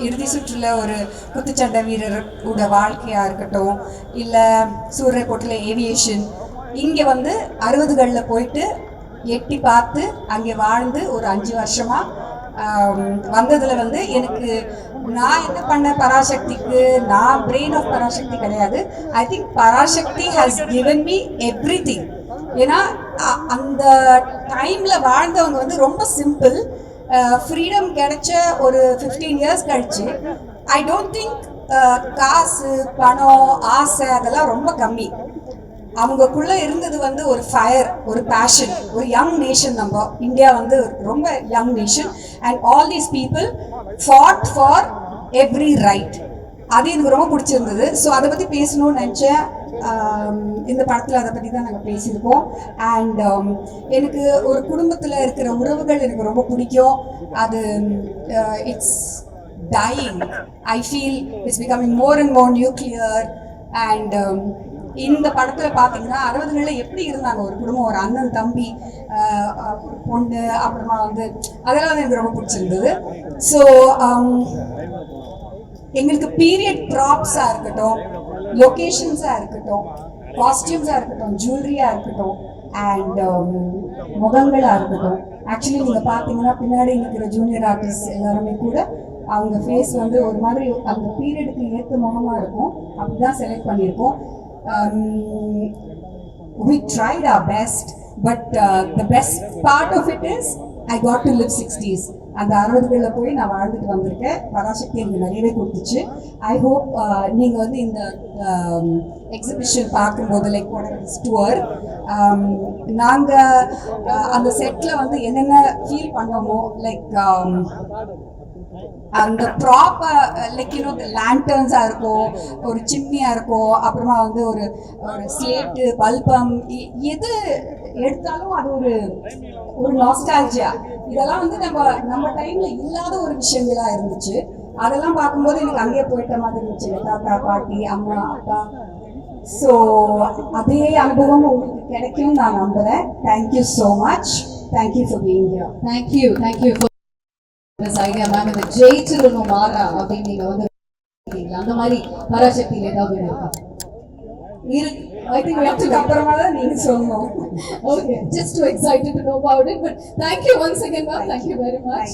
இறுதி சுற்றில் ஒரு குத்துச்சண்டை வீரரோட வாழ்க்கையாக இருக்கட்டும், இல்லை சூரியக்கோட்டில் ஏவியேஷன், இங்கே வந்து 60களில் போயிட்டு எட்டி பார்த்து அங்கே வாழ்ந்து ஒரு 5 வருஷமாக வந்ததில் வந்து எனக்கு நான் என்ன பண்ண பராசக்திக்கு, நான் பிரெயின் ஆஃப் பராசக்தி கிடையாது. I think Parasakthi has given me everything. ஏன்னா அந்த டைமில் வாழ்ந்தவங்க வந்து ரொம்ப சிம்பிள். ஃப்ரீடம் கிடைச்ச ஒரு 15 இயர்ஸ் கழிச்சு ஐ டோன்ட் திங்க் காசு பணம் ஆசை அதெல்லாம் ரொம்ப கம்மி. அவங்களுக்குள்ள இருந்தது வந்து ஒரு ஃபயர், ஒரு பேஷன், ஒரு யங் நேஷன். நம்ம இந்தியா வந்து ரொம்ப young nation and all these people ஃபாட் for every right. அது எனக்கு ரொம்ப பிடிச்சிருந்தது. ஸோ அதை பற்றி பேசணும்னு நினச்சேன். இந்த படத்தில் அதை பற்றி தான் நாங்கள் பேசியிருக்கோம். அண்ட் எனக்கு ஒரு குடும்பத்தில் இருக்கிற உறவுகள் எனக்கு ரொம்ப பிடிக்கும். அது it's dying. I feel it's becoming more and more nuclear. And இந்த படத்தில் பார்த்தீங்கன்னா 60களில் எப்படி இருந்தாங்க ஒரு குடும்பம், ஒரு அண்ணன் தம்பி பொண்ணு, அப்புறமா வந்து அதெல்லாம் வந்து எனக்கு ரொம்ப பிடிச்சிருந்தது. ஸோ எங்களுக்கு பீரியட் ப்ராப்ஸாக இருக்கட்டும், லொக்கேஷன்ஸாக இருக்கட்டும், காஸ்டியூம்ஸாக இருக்கட்டும், ஜுவல்லரியாக இருக்கட்டும், அண்ட் முகங்களாக இருக்கட்டும். ஆக்சுவலி நீங்கள் பார்த்தீங்கன்னா பின்னாடி இருக்கிற ஜூனியர் ஆர்டிஸ்ட் எல்லாருமே கூட அவங்க ஃபேஸ் வந்து ஒரு மாதிரி அந்த பீரியடுக்கு ஏற்ற முகமாக இருக்கும். அப்படி தான் செலக்ட் பண்ணியிருக்கோம். We tried our best, but the best part of it is I got to live 60s. அந்த 60களில் போய் நான் வாழ்ந்துட்டு வந்திருக்கேன். பராசக்தி எனக்கு நிறையவே கொடுத்துச்சு. ஐ ஹோப் நீங்கள் வந்து இந்த எக்ஸிபிஷன் பார்க்கும்போது லைக் டூர் நாங்கள் அந்த செட்டில் வந்து என்னென்ன ஃபீல் பண்ணோமோ, லைக் அந்த ப்ராப்பர் லைக் லேண்டர்ன்ஸாக இருக்கும், ஒரு சிம்னியாக இருக்கும், அப்புறமா வந்து ஒரு ஸ்லேட்டு பல்பம், எது எடுத்தாலும் அது ஒரு நாஸ்டால்ஜியா. இதெல்லாம் வந்து நம்ம டைமில் இல்லாத ஒரு விஷயங்களாக இருந்துச்சு. அதெல்லாம் பார்க்கும்போது எனக்கு அங்கேயே போயிட்ட மாதிரி இருந்துச்சு. தாத்தா பாட்டி அம்மா அப்பா. ஸோ அதே அனுபவம் உங்களுக்கு கிடைக்கும் நான் நம்புகிறேன். Thank you so much. Thank you for being here. Thank you idea ma'am. இந்த ஜெயிச்சிடணும் மாறா அப்படின்னு நீங்க வந்து அந்த மாதிரி பராசக்தியில் ஏதாவது இருக்கா? I think அப்புறமா தான் நீங்க சொல்லணும். Okay, just too excited to know about it, but thank you once again ma'am. Thank you very much.